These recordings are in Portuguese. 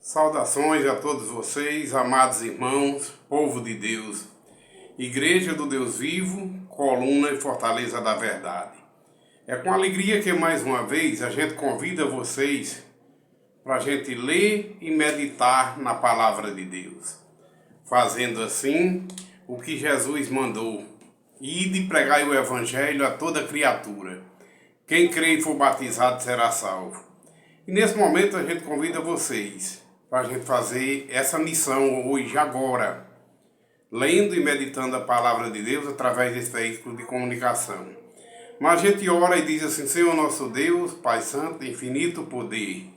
Saudações a todos vocês, amados irmãos, povo de Deus, Igreja do Deus Vivo, coluna e fortaleza da verdade. É com alegria que mais uma vez a gente convida vocês para a gente ler e meditar na palavra de Deus, fazendo assim o que Jesus mandou: ide e pregai o evangelho a toda criatura. Quem crê e for batizado será salvo. E nesse momento a gente convida vocês para a gente fazer essa missão hoje, agora, lendo e meditando a palavra de Deus através desse veículo de comunicação. Mas a gente ora e diz assim: Senhor nosso Deus, Pai Santo, de infinito poder,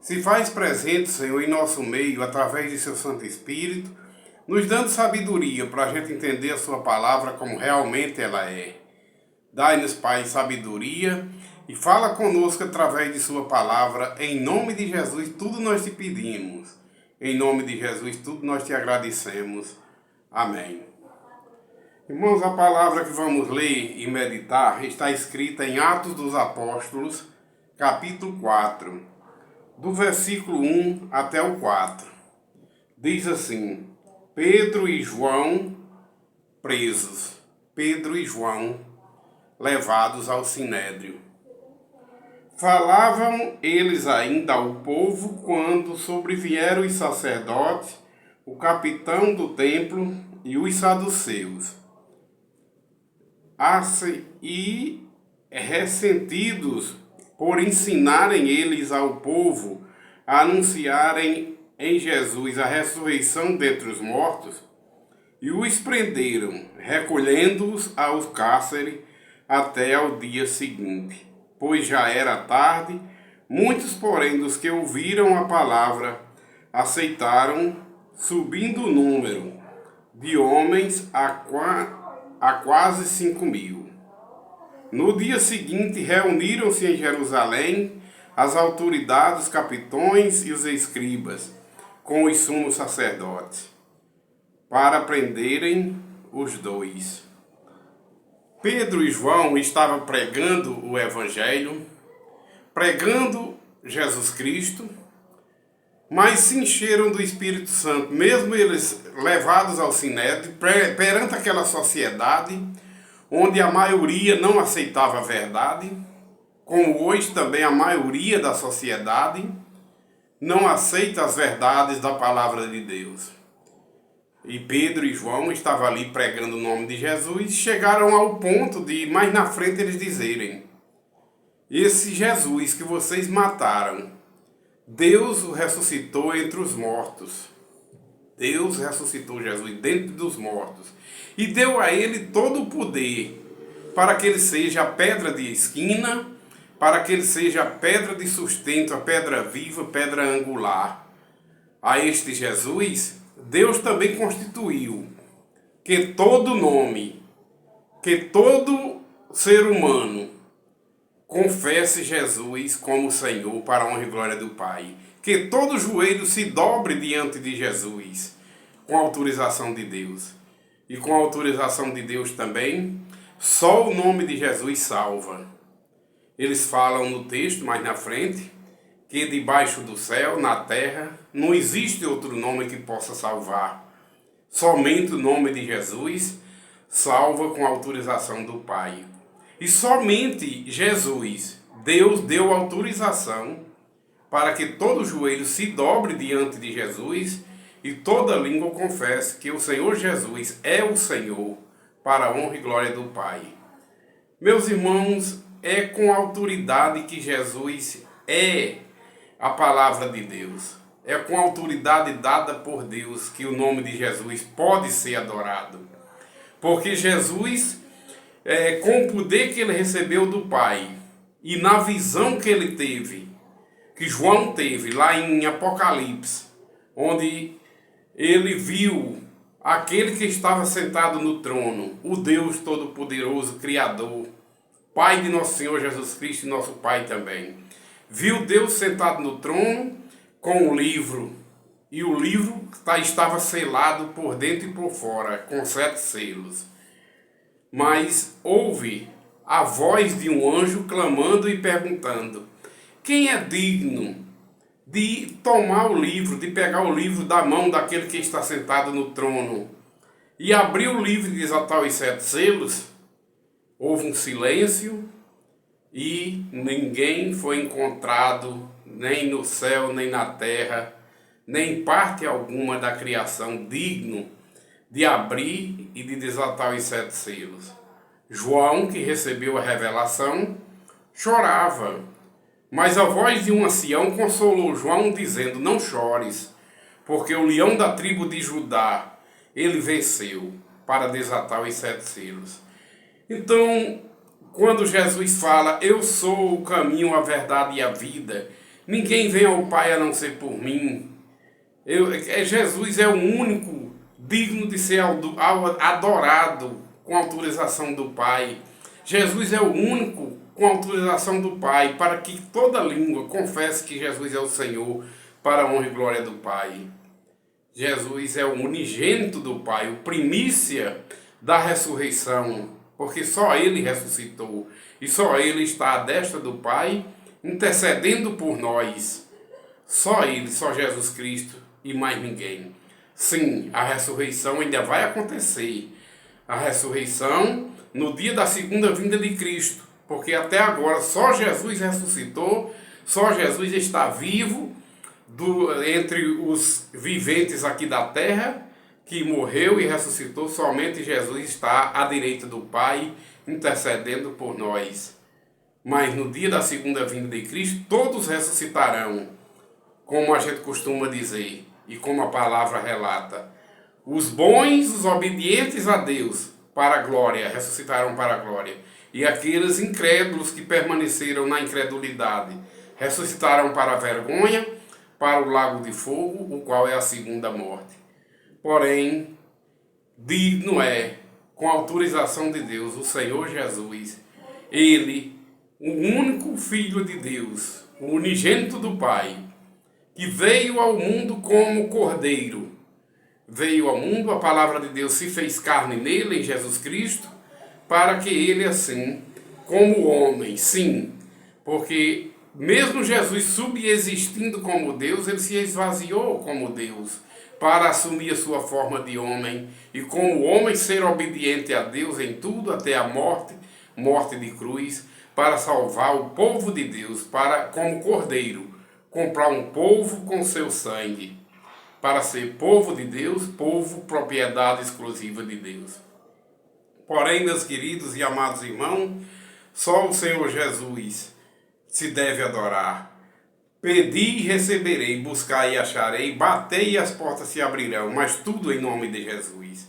se faz presente, Senhor, em nosso meio, através de seu Santo Espírito, nos dando sabedoria para a gente entender a sua palavra como realmente ela é. Dai-nos, Pai, sabedoria e fala conosco através de sua palavra. Em nome de Jesus, tudo nós te pedimos. Em nome de Jesus, tudo nós te agradecemos. Amém. Irmãos, a palavra que vamos ler e meditar está escrita em Atos dos Apóstolos, capítulo 4, do versículo 1 até o 4. Diz assim: Pedro e João presos. Pedro e João levados ao sinédrio. Falavam eles ainda ao povo quando sobrevieram os sacerdotes, o capitão do templo e os saduceus. E ressentidos por ensinarem eles ao povo a anunciarem em Jesus a ressurreição dentre os mortos, e os prenderam, recolhendo-os ao cárcere até ao dia seguinte, pois já era tarde. Muitos, porém, dos que ouviram a palavra aceitaram, subindo o número de homens a quase 5.000. No dia seguinte, reuniram-se em Jerusalém as autoridades, os capitões e os escribas, com os sumos sacerdotes, para prenderem os dois. Pedro e João estavam pregando o Evangelho, pregando Jesus Cristo, mas se encheram do Espírito Santo, mesmo eles levados ao sinédrio, perante aquela sociedade onde a maioria não aceitava a verdade, como hoje também a maioria da sociedade não aceita as verdades da palavra de Deus. E Pedro e João estavam ali pregando o nome de Jesus, chegaram ao ponto de, mais na frente, eles dizerem: esse Jesus que vocês mataram, Deus o ressuscitou entre os mortos. Deus ressuscitou Jesus dentre dos mortos e deu a ele todo o poder para que ele seja a pedra de esquina, para que ele seja a pedra de sustento, a pedra viva, pedra angular. A este Jesus Deus também constituiu que todo nome, que todo ser humano confesse Jesus como Senhor para a honra e glória do Pai. Que todo joelho se dobre diante de Jesus, com a autorização de Deus. E com a autorização de Deus também, só o nome de Jesus salva. Eles falam no texto, mais na frente, que debaixo do céu, na terra, não existe outro nome que possa salvar. Somente o nome de Jesus salva com a autorização do Pai. E somente Jesus, Deus deu autorização para que todo joelho se dobre diante de Jesus e toda língua confesse que o Senhor Jesus é o Senhor, para a honra e glória do Pai. Meus irmãos, é com a autoridade que Jesus é a palavra de Deus. É com a autoridade dada por Deus que o nome de Jesus pode ser adorado. Porque Jesus, com o poder que ele recebeu do Pai e na visão que ele teve, que João teve lá em Apocalipse, onde ele viu aquele que estava sentado no trono, o Deus Todo-Poderoso, Criador, Pai de nosso Senhor Jesus Cristo e nosso Pai também. Viu Deus sentado no trono com o livro, e o livro estava selado por dentro e por fora, com 7 selos. Mas ouve a voz de um anjo clamando e perguntando: quem é digno de tomar o livro, de pegar o livro da mão daquele que está sentado no trono e abrir o livro e desatar os 7 selos, houve um silêncio e ninguém foi encontrado, nem no céu, nem na terra, nem em parte alguma da criação, digno de abrir e de desatar os 7 selos. João, que recebeu a revelação, chorava, mas a voz de um ancião consolou João, dizendo: não chores, porque o leão da tribo de Judá, ele venceu para desatar os 7 selos. Então, quando Jesus fala: eu sou o caminho, a verdade e a vida, ninguém vem ao Pai a não ser por mim. Jesus é o único digno de ser adorado com autorização do Pai. Jesus é o único com autorização do Pai, para que toda língua confesse que Jesus é o Senhor, para a honra e glória do Pai. Jesus é o unigênito do Pai, o primícia da ressurreição, porque só Ele ressuscitou e só Ele está à destra do Pai, intercedendo por nós. Só Ele, só Jesus Cristo e mais ninguém. Sim, a ressurreição ainda vai acontecer. A ressurreição no dia da segunda vinda de Cristo, porque até agora só Jesus ressuscitou, só Jesus está vivo entre os viventes aqui da terra, que morreu e ressuscitou. Somente Jesus está à direita do Pai, intercedendo por nós. Mas no dia da segunda vinda de Cristo, todos ressuscitarão, como a gente costuma dizer e como a palavra relata. Os bons, os obedientes a Deus, para a glória, ressuscitarão para a glória. E aqueles incrédulos que permaneceram na incredulidade, ressuscitarão para a vergonha, para o lago de fogo, o qual é a segunda morte. Porém, digno é, com a autorização de Deus, o Senhor Jesus, Ele, o único Filho de Deus, o unigênito do Pai, que veio ao mundo como Cordeiro. Veio ao mundo, a palavra de Deus se fez carne nele, em Jesus Cristo, para que ele assim, como homem, sim, porque mesmo Jesus subexistindo como Deus, ele se esvaziou como Deus, para assumir a sua forma de homem, e como homem ser obediente a Deus em tudo, até a morte, morte de cruz, para salvar o povo de Deus, para, como Cordeiro, comprar um povo com seu sangue, para ser povo de Deus, povo propriedade exclusiva de Deus. Porém, meus queridos e amados irmãos, só o Senhor Jesus se deve adorar. Pedi e receberei, buscai e acharei, batei e as portas se abrirão, mas tudo em nome de Jesus.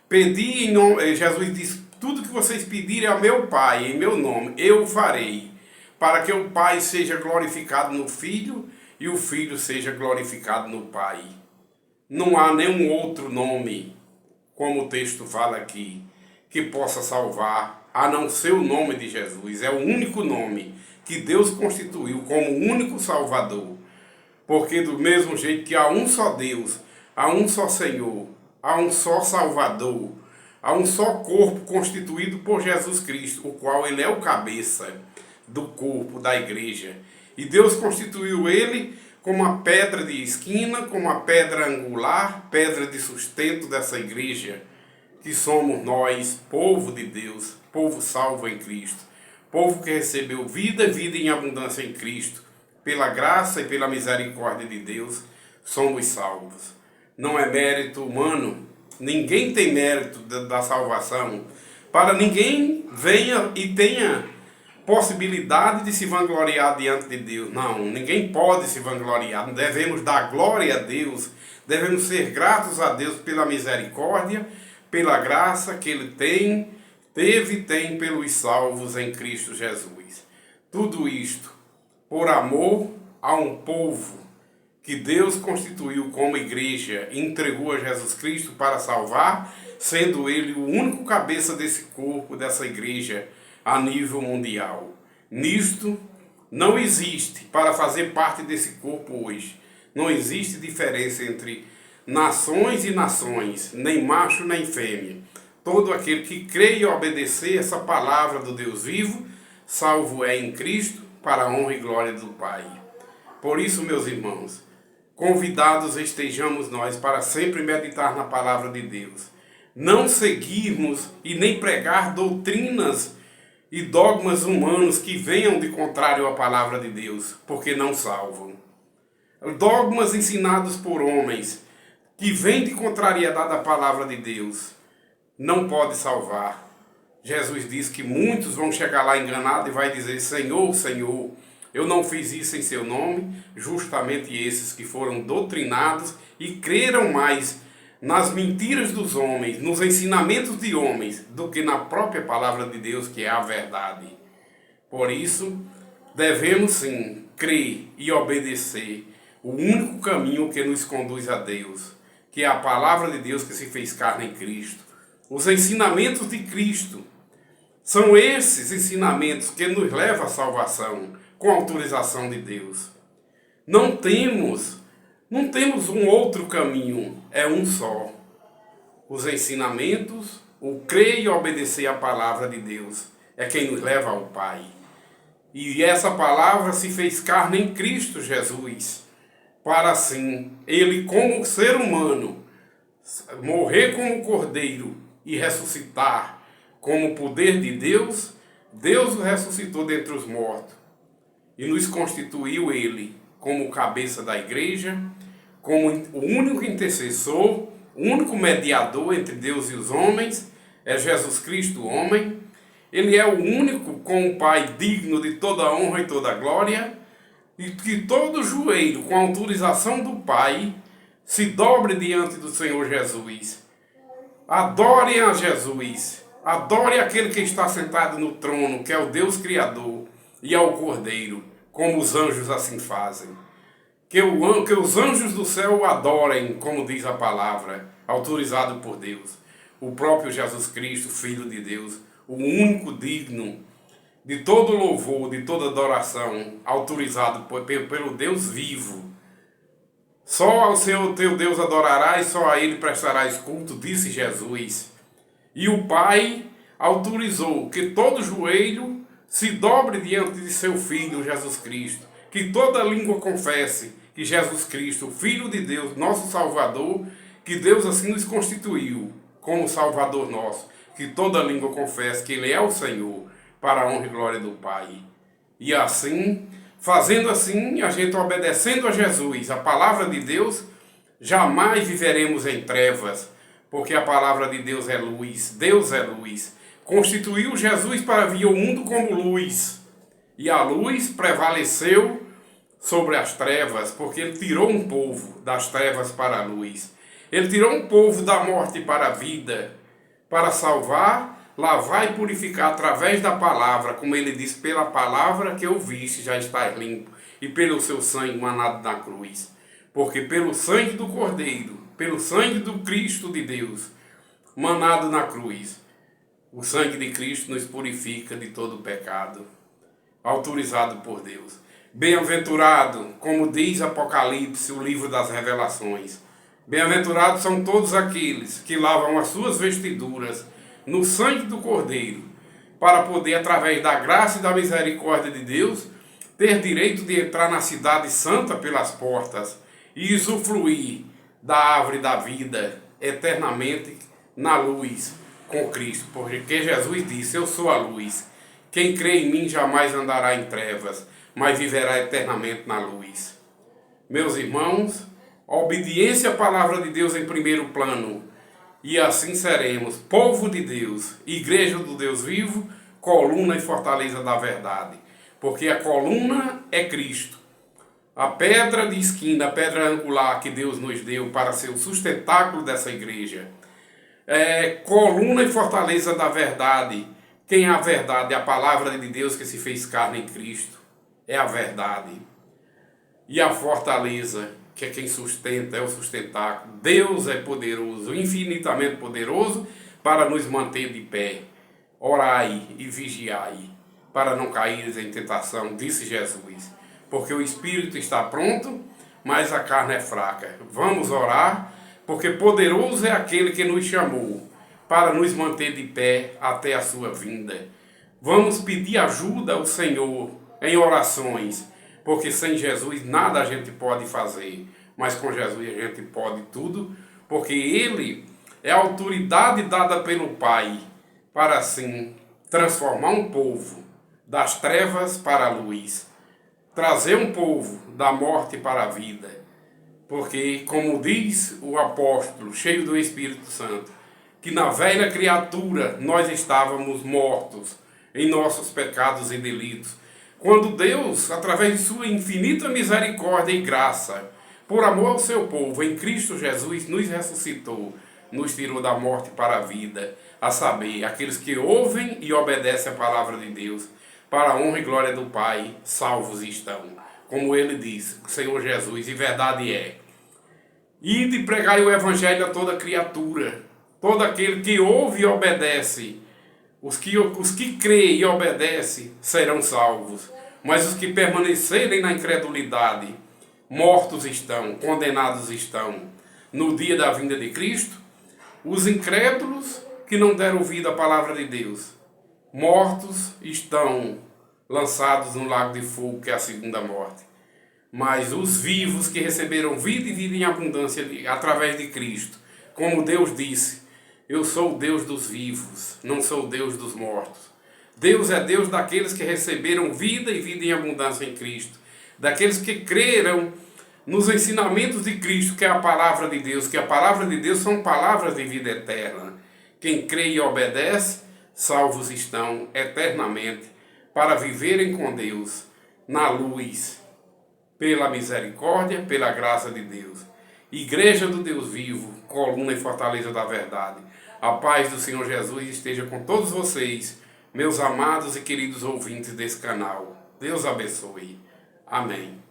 Pedi em nome, Jesus diz: tudo que vocês pedirem a meu Pai, em meu nome, eu farei, para que o Pai seja glorificado no Filho e o Filho seja glorificado no Pai. Não há nenhum outro nome, como o texto fala aqui, que possa salvar, a não ser o nome de Jesus. É o único nome que Deus constituiu como o único Salvador. Porque do mesmo jeito que há um só Deus, há um só Senhor, há um só Salvador, há um só corpo constituído por Jesus Cristo, o qual ele é o cabeça do corpo da igreja. E Deus constituiu ele como a pedra de esquina, como a pedra angular, pedra de sustento dessa igreja, que somos nós, povo de Deus, povo salvo em Cristo, povo que recebeu vida, vida em abundância em Cristo, pela graça e pela misericórdia de Deus, somos salvos. Não é mérito humano, ninguém tem mérito da salvação, para ninguém venha e tenha possibilidade de se vangloriar diante de Deus. Não, ninguém pode se vangloriar. Devemos dar glória a Deus, devemos ser gratos a Deus pela misericórdia, pela graça que Ele teve e tem pelos salvos em Cristo Jesus. Tudo isto por amor a um povo que Deus constituiu como igreja e entregou a Jesus Cristo para salvar, sendo Ele o único cabeça desse corpo, dessa igreja, a nível mundial. Nisto não existe, para fazer parte desse corpo hoje, não existe diferença entre nações e nações, nem macho nem fêmea. Todo aquele que crê e obedecer essa palavra do Deus vivo, salvo é em Cristo, para a honra e glória do Pai. Por isso, meus irmãos, convidados estejamos nós para sempre meditar na palavra de Deus. Não seguirmos e nem pregar doutrinas e dogmas humanos que venham de contrário à palavra de Deus, porque não salvam. Dogmas ensinados por homens que vêm de contrariedade à palavra de Deus não pode salvar. Jesus diz que muitos vão chegar lá enganados e vai dizer: Senhor, Senhor, eu não fiz isso em seu nome. Justamente esses que foram doutrinados e creram mais nas mentiras dos homens, nos ensinamentos de homens, do que na própria palavra de Deus, que é a verdade. Por isso, devemos sim crer e obedecer o único caminho que nos conduz a Deus, que é a palavra de Deus que se fez carne em Cristo. Os ensinamentos de Cristo são esses ensinamentos que nos levam à salvação, com a autorização de Deus. Não temos um outro caminho, é um só. Os ensinamentos, o crer e obedecer à palavra de Deus é quem nos leva ao Pai. E essa palavra se fez carne em Cristo Jesus, para assim, ele como ser humano, morrer como cordeiro e ressuscitar como poder de Deus. Deus o ressuscitou dentre os mortos e nos constituiu ele como cabeça da igreja, como o único intercessor, o único mediador entre Deus e os homens, é Jesus Cristo, o homem. Ele é o único com o Pai digno de toda honra e toda glória, e que todo joelho, com a autorização do Pai, se dobre diante do Senhor Jesus. Adorem a Jesus, adore aquele que está sentado no trono, que é o Deus Criador, e ao Cordeiro, como os anjos assim fazem. Que os anjos do céu o adorem, como diz a palavra, autorizado por Deus. O próprio Jesus Cristo, Filho de Deus, o único digno de todo louvor, de toda adoração, autorizado pelo Deus vivo. Só ao teu Deus adorarás, só a Ele prestarás culto, disse Jesus. E o Pai autorizou que todo joelho se dobre diante de seu Filho, Jesus Cristo. Que toda língua confesse que Jesus Cristo, Filho de Deus, nosso Salvador, que Deus assim nos constituiu como Salvador nosso. Que toda língua confesse que Ele é o Senhor, para a honra e glória do Pai. E assim, fazendo assim, a gente obedecendo a Jesus, a palavra de Deus, jamais viveremos em trevas, porque a palavra de Deus é luz, Deus é luz. Constituiu Jesus para vir ao mundo como luz, e a luz prevaleceu sobre as trevas, porque Ele tirou um povo das trevas para a luz. Ele tirou um povo da morte para a vida, para salvar, lavar e purificar através da palavra, como Ele diz: pela palavra que ouviste já estás limpo, e pelo seu sangue manado na cruz. Porque pelo sangue do Cordeiro, pelo sangue do Cristo de Deus, manado na cruz, o sangue de Cristo nos purifica de todo pecado, autorizado por Deus. Bem-aventurado, como diz Apocalipse, o livro das revelações. Bem-aventurados são todos aqueles que lavam as suas vestiduras no sangue do Cordeiro, para poder, através da graça e da misericórdia de Deus, ter direito de entrar na cidade santa pelas portas e usufruir da árvore da vida eternamente na luz com Cristo. Porque Jesus disse: eu sou a luz. Quem crê em mim jamais andará em trevas, mas viverá eternamente na luz. Meus irmãos, a obediência à palavra de Deus em primeiro plano, e assim seremos povo de Deus, igreja do Deus vivo, coluna e fortaleza da verdade. Porque a coluna é Cristo. A pedra de esquina, a pedra angular que Deus nos deu para ser o sustentáculo dessa igreja. É coluna e fortaleza da verdade. Quem é a verdade? É a palavra de Deus que se fez carne em Cristo. É a verdade. E a fortaleza, que é quem sustenta, é o sustentáculo. Deus é poderoso, infinitamente poderoso, para nos manter de pé. Orai e vigiai, para não caíres em tentação, disse Jesus. Porque o espírito está pronto, mas a carne é fraca. Vamos orar, porque poderoso é aquele que nos chamou, para nos manter de pé até a sua vinda. Vamos pedir ajuda ao Senhor em orações, porque sem Jesus nada a gente pode fazer, mas com Jesus a gente pode tudo, porque Ele é a autoridade dada pelo Pai para assim transformar um povo das trevas para a luz, trazer um povo da morte para a vida. Porque, como diz o apóstolo, cheio do Espírito Santo, que na velha criatura nós estávamos mortos em nossos pecados e delitos, quando Deus, através de sua infinita misericórdia e graça, por amor ao seu povo, em Cristo Jesus, nos ressuscitou, nos tirou da morte para a vida, a saber, aqueles que ouvem e obedecem a palavra de Deus, para a honra e glória do Pai, salvos estão. Como ele diz, o Senhor Jesus, e verdade é. Ide pregai o evangelho a toda criatura, todo aquele que ouve e obedece. Os que creem e obedecem serão salvos, mas os que permanecerem na incredulidade, mortos estão, condenados estão. No dia da vinda de Cristo, os incrédulos que não deram ouvido à palavra de Deus, mortos estão lançados no lago de fogo, que é a segunda morte. Mas os vivos que receberam vida e vida em abundância através de Cristo, como Deus disse, eu sou o Deus dos vivos, não sou o Deus dos mortos. Deus é Deus daqueles que receberam vida e vida em abundância em Cristo, daqueles que creram nos ensinamentos de Cristo, que é a palavra de Deus, que a palavra de Deus são palavras de vida eterna. Quem crê e obedece, salvos estão eternamente, para viverem com Deus na luz, pela misericórdia, pela graça de Deus. Igreja do Deus vivo, coluna e fortaleza da verdade. A paz do Senhor Jesus esteja com todos vocês, meus amados e queridos ouvintes desse canal. Deus abençoe. Amém.